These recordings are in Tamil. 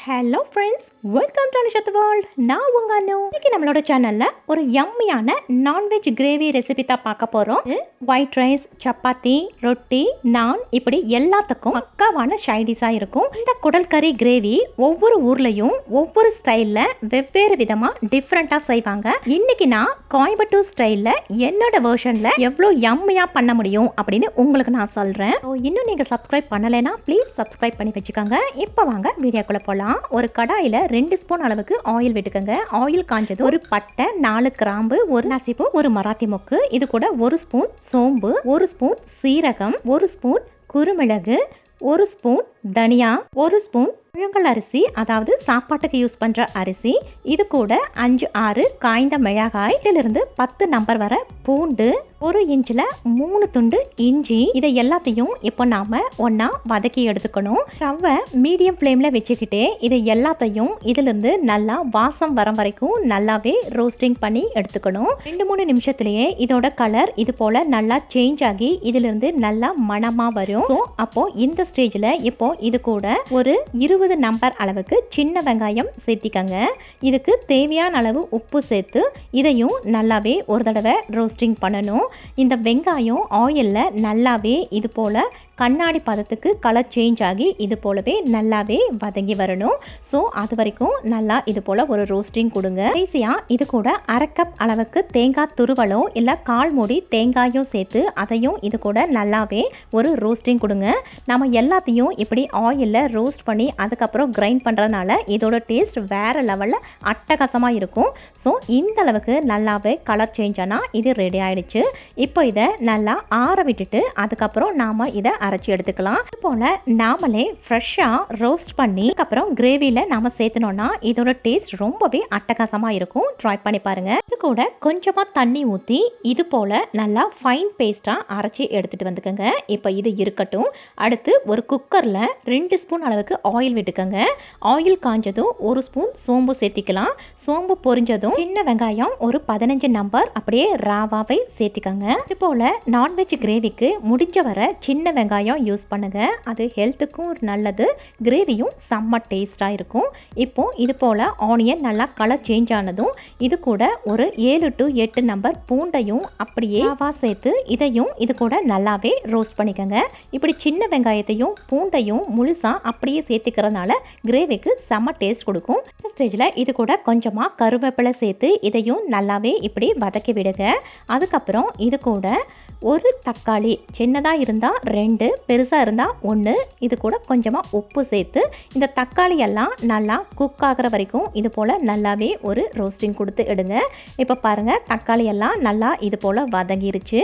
Hello friends, welcome to Nishat world. நான் உங்க அனு. இன்னைக்கு நம்மளோட சேனல்ல ஒரு யம்மியான நான்வெஜ் கிரேவி ரெசிபி தான் பார்க்க போறோம். ஒயிட் ரைஸ், சப்பாத்தி, ரொட்டி, நான் இப்படி எல்லாத்துக்கும் பக்காவான சைடிஷா இருக்கும். இந்த குடல் கறி கிரேவி ஒவ்வொரு ஊர்லயும் ஒவ்வொரு ஸ்டைல்ல வெவ்வேறு விதமா டிஃப்ரெண்டா செய்வாங்க. இன்னைக்கு நான் கோயம்புத்தூர் ஸ்டைல்ல என்னோட வெர்ஷன்ல எவ்வளோ யம்மியா பண்ண முடியும் அப்படின்னு உங்களுக்கு நான் சொல்றேன். இன்னும் நீங்க சப்ஸ்கிரைப் பண்ணலைன்னா ப்ளீஸ் சப்ஸ்கிரைப் பண்ணி வச்சுக்கோங்க. இப்போ வாங்க வீடியோக்குள்ள போலாம். ஒரு கடாயில 2 ஸ்பூன் அளவுக்கு ஆயில் விட்டுக்கங்க. ஆயில் காஞ்சது ஒரு பட்டை, 4 கிராம்பு, ஒரு நசிப்பு, ஒரு மராத்தி மொக்கு, இது கூட 1 ஸ்பூன் சோம்பு, 1 ஸ்பூன் சீரகம், 1 ஸ்பூன் குருமிளகு, 1 ஸ்பூன் தனியா, 1 ஸ்பூன் புழுங்கல் அரிசி, அதாவது சாப்பாட்டுக்கு யூஸ் பண்ற அரிசி, இது கூட 5-6 காய்ந்த மிளகாய், இதிலிருந்து 10 நம்பர் வர பூண்டு, 1 இன்ச்சில் 3 துண்டு இஞ்சி, இதை எல்லாத்தையும் இப்போ நாம ஒன்னா வதக்கி எடுத்துக்கணும். ஸ்டவ்வை மீடியம் ஃப்ளேம்ல வச்சுக்கிட்டே இதை எல்லாத்தையும் இதிலிருந்து நல்லா வாசம் வர வரைக்கும் நல்லாவே ரோஸ்டிங் பண்ணி எடுத்துக்கணும். 2-3 நிமிஷத்துலயே இதோட கலர் இது போல நல்லா சேஞ்ச் ஆகி இதிலிருந்து நல்லா மணமா வரும். ஸோ அப்போ இந்த ஸ்டேஜில் இப்போ இது கூட ஒரு 20 நம்பர் அளவுக்கு சின்ன வெங்காயம் சேர்த்திக்கங்க. இதுக்கு தேவையான அளவு உப்பு சேர்த்து இதையும் நல்லாவே ஒரு தடவை ரோஸ்டிங் பண்ணணும். இந்த வெங்காயம் ஆயில்ல நல்லாவே இது போல கண்ணாடி பதத்துக்கு கலர் சேஞ்ச் ஆகி இது போலவே நல்லாவே வதங்கி வரணும். ஸோ அது வரைக்கும் நல்லா இது போல் ஒரு ரோஸ்டிங் கொடுங்க. ஈஸியாக இது கூட 1/2 கப் அளவுக்கு தேங்காய் துருவலோ இல்லை 1/4 மூடி தேங்காயோ சேர்த்து அதையும் இது கூட நல்லாவே ஒரு ரோஸ்டிங் கொடுங்க. நம்ம எல்லாத்தையும் இப்படி ஆயிலில் ரோஸ்ட் பண்ணி அதுக்கப்புறம் கிரைண்ட் பண்ணுறதுனால இதோட டேஸ்ட் வேறு லெவலில் அட்டகாசமாக இருக்கும். ஸோ இந்த அளவுக்கு நல்லாவே கலர் சேஞ்ச் ஆனால் இது ரெடி ஆகிடுச்சு. இப்போ இதை நல்லா ஆற விட்டுட்டு அதுக்கப்புறம் நாம் இதை அரைச்சி எடுத்துக்கலாம். இது போல நாமளே ஃப்ரெஷ்ஷாக ரோஸ்ட் பண்ணி அதுக்கப்புறம் கிரேவியில் நாம சேர்த்தனோம்னா இதோட டேஸ்ட் ரொம்பவே அட்டகாசமாக இருக்கும். ட்ரை பண்ணி பாருங்க. இது கூட கொஞ்சமாக தண்ணி ஊற்றி இது போல நல்லா ஃபைன் பேஸ்ட்டாக அரைச்சி எடுத்துட்டு வந்துக்கோங்க. இப்போ இது இருக்கட்டும். அடுத்து ஒரு குக்கரில் 2 ஸ்பூன் அளவுக்கு ஆயில் விட்டுக்கோங்க. ஆயில் காஞ்சதும் 1 ஸ்பூன் சோம்பு சேர்த்திக்கலாம். சோம்பு பொரிஞ்சதும் சின்ன வெங்காயம் ஒரு 15 நம்பர் அப்படியே ராவாவை சேர்த்திக்கோங்க. இது போல நான்வெஜ் கிரேவிக்கு முடிஞ்ச வர சின்ன வெங்காயம் யூஸ் பண்ணுங்க. அது ஹெல்த்துக்கும் நல்லது, கிரேவியும் செம்ம டேஸ்டாக இருக்கும். இப்போ இது போல் ஆனியன் நல்லா கலர் சேஞ்ச் ஆனதும் இது கூட ஒரு 7 to 8 நம்பர் பூண்டையும் அப்படியே சேர்த்து இதையும் இது கூட நல்லாவே ரோஸ்ட் பண்ணிக்கோங்க. இப்படி சின்ன வெங்காயத்தையும் பூண்டையும் முழுசாக அப்படியே சேர்த்துக்கிறதுனால கிரேவிக்கு செம்ம டேஸ்ட் கொடுக்கும். இந்த ஸ்டேஜில் இது கூட கொஞ்சமாக கருவேப்பிலை சேர்த்து இதையும் நல்லாவே இப்படி வதக்கி விடுங்க. அதுக்கப்புறம் இது கூட ஒரு தக்காளி, சின்னதாக இருந்தால் 2, பெருசாக இருந்தால் 1, இது கூட கொஞ்சமாக உப்பு சேர்த்து இந்த தக்காளி எல்லாம் நல்லா குக் ஆகிற வரைக்கும் இது போல் நல்லாவே ஒரு ரோஸ்டிங் கொடுத்து எடுங்க. இப்போ பாருங்கள், தக்காளி எல்லாம் நல்லா இது போல் வதங்கிருச்சு.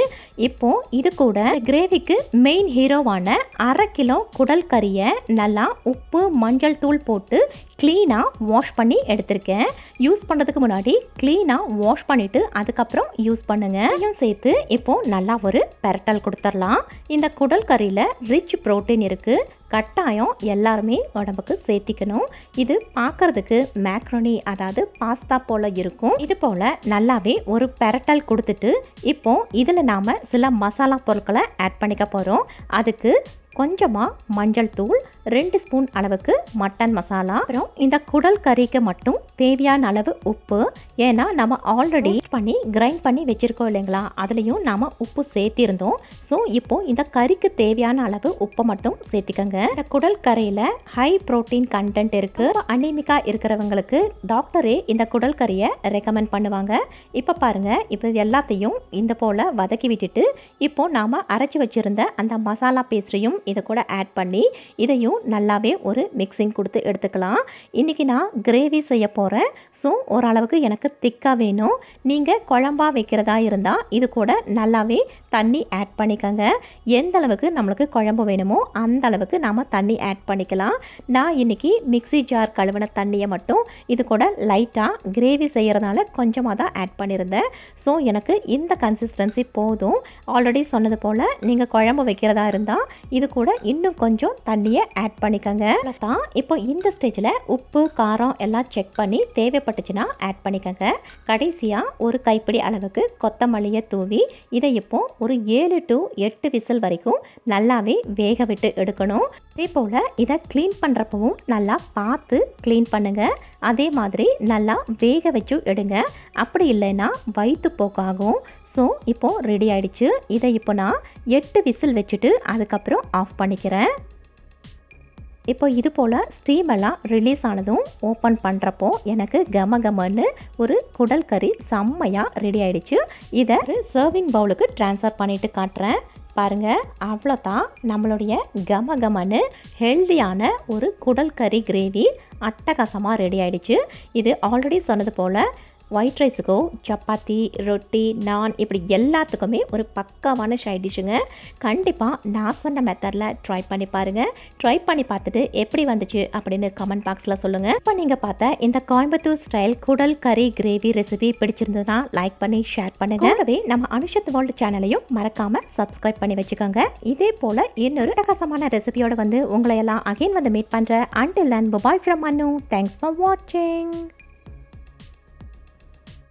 இப்போ இது கூட கிரேவிக்கு மெயின் ஹீரோவான 1/2 கிலோ குடல் கறியை நல்லா உப்பு மஞ்சள் தூள் போட்டு க்ளீனாக வாஷ் பண்ணி எடுத்திருக்கேன். யூஸ் பண்ணுறதுக்கு முன்னாடி க்ளீனாக வாஷ் பண்ணிவிட்டு அதுக்கப்புறம் யூஸ் பண்ணுங்கள். சேர்த்து இப்போ நல்லா ஒரு பெரட்டல் கொடுத்துடலாம். இந்த குடல் கறியில் ரிச் புரோட்டீன் இருக்குது. கட்டாயம் எல்லாருமே உடம்புக்கு சேர்த்திக்கணும். இது பார்க்கறதுக்கு மேக்ரோனி, அதாவது பாஸ்தா போல இருக்கும். இது போல் நல்லாவே ஒரு பெரட்டல் கொடுத்துட்டு இப்போ இதில் நாம் சில மசாலா பொருட்களை ஆட் பண்ணிக்க போகிறோம். அதுக்கு கொஞ்சமாக மஞ்சள் தூள், 2 ஸ்பூன் அளவுக்கு மட்டன் மசாலா, அப்புறம் இந்த குடல் கறிக்கு மட்டும் தேவையான அளவு உப்பு. ஏன்னா நம்ம ஆல்ரெடி பண்ணி கிரைண்ட் பண்ணி வச்சுருக்கோம் இல்லைங்களா, அதுலேயும் நாம் உப்பு சேர்த்திருந்தோம். ஸோ இப்போ இந்த கறிக்கு தேவையான அளவு உப்பை மட்டும் சேர்த்திக்கங்க. இந்த குடல் கறியில் ஹை ப்ரோட்டீன் கண்டென்ட் இருக்குது. அனீமிக்கா இருக்கிறவங்களுக்கு டாக்டரே இந்த குடல் கறியை ரெக்கமெண்ட் பண்ணுவாங்க. இப்போ பாருங்கள், இப்போ எல்லாத்தையும் இந்த போல் வதக்கி விட்டுட்டு இப்போ நாம் அரைச்சி வச்சுருந்த அந்த மசாலா பேஸ்ட்டையும் இதை கூட ஆட் பண்ணி இதையும் நல்லாவே ஒரு மிக்சிங் கொடுத்து எடுத்துக்கலாம். இன்றைக்கி நான் கிரேவி செய்ய போகிறேன். ஸோ ஓரளவுக்கு எனக்கு திக்காக வேணும். நீங்கள் குழம்பா வைக்கிறதா இருந்தால் இது கூட நல்லாவே தண்ணி ஆட் பண்ணிக்கோங்க. எந்த அளவுக்கு நம்மளுக்கு குழம்பு வேணுமோ அந்த அளவுக்கு நாம் தண்ணி ஆட் பண்ணிக்கலாம். நான் இன்றைக்கி மிக்ஸி ஜார் கழுவின தண்ணியை மட்டும் இது கூட லைட்டாக கிரேவி செய்கிறதுனால கொஞ்சமாக தான் ஆட் பண்ணியிருந்தேன். ஸோ எனக்கு இந்த கன்சிஸ்டன்சி போதும். ஆல்ரெடி சொன்னது போல் நீங்கள் குழம்பு வைக்கிறதா இருந்தால் இது கூட இன்னும் கொஞ்சம் தண்ணியை ஆட் பண்ணிக்கோங்க. தான் இப்போ இந்த ஸ்டேஜில் உப்பு காரம் எல்லாம் செக் பண்ணி தேவைப்பட்டுச்சுன்னா ஆட் பண்ணிக்கோங்க. கடைசியாக ஒரு கைப்பிடி அளவுக்கு கொத்தமல்லியை தூவி இதை இப்போ ஒரு 7 to 8 விசில் வரைக்கும் நல்லாவே வேக விட்டு எடுக்கணும். அதே போல் இதை க்ளீன் பண்ணுறப்பவும் நல்லா பார்த்து க்ளீன் பண்ணுங்கள். அதே மாதிரி நல்லா வேக வச்சு எடுங்க. அப்படி இல்லைன்னா வயிற்றுப்போக்காகும். ஸோ இப்போது ரெடி ஆகிடுச்சு. இதை இப்போ நான் 8 விசில் வச்சுட்டு அதுக்கப்புறம் ஆஃப் பண்ணிக்கிறேன். இப்போ இது போல் ஸ்டீம் எல்லாம் ரிலீஸ் ஆனதும் ஓப்பன் பண்ணுறப்போ எனக்கு கமன்னு ஒரு குடல் கறி செம்மையாக ரெடி ஆகிடுச்சு. இதை சர்விங் பவுலுக்கு ட்ரான்ஸ்ஃபர் பண்ணிவிட்டு காட்டுறேன். பாருங்கள், அவ்வளோதான் நம்மளுடைய கமன்னு ஹெல்தியான ஒரு குடல் கறி கிரேவி அட்டகாசமாக ரெடி ஆகிடுச்சு. இது ஆல்ரெடி சொன்னது போல் ஒயிட் ரைஸுக்கோ சப்பாத்தி ரொட்டி நான் இப்படி எல்லாத்துக்குமே ஒரு பக்காவான சைட் டிஷ்ஷுங்க. கண்டிப்பாக நான் சொன்ன மெத்தடில் ட்ரை பண்ணி பாருங்கள். ட்ரை பண்ணி பார்த்துட்டு எப்படி வந்துச்சு அப்படின்னு கமெண்ட் பாக்ஸில் சொல்லுங்கள். இப்போ நீங்கள் பார்த்த இந்த கோயம்புத்தூர் ஸ்டைல் குடல் கறி கிரேவி ரெசிபி பிடிச்சிருந்ததுன்னா லைக் பண்ணி ஷேர் பண்ணுங்கள். கூடவே நம்ம அனுஷத் வேர்ல்டு சேனலையும் மறக்காமல் சப்ஸ்கிரைப் பண்ணி வச்சுக்கோங்க. இதே போல் இன்னொரு அட்டகாசமான ரெசிபியோடு வந்து உங்களை எல்லாம் அகைன் வந்து மீட் பண்ணுறேன். Until then, bye from Anu. Thanks for watching.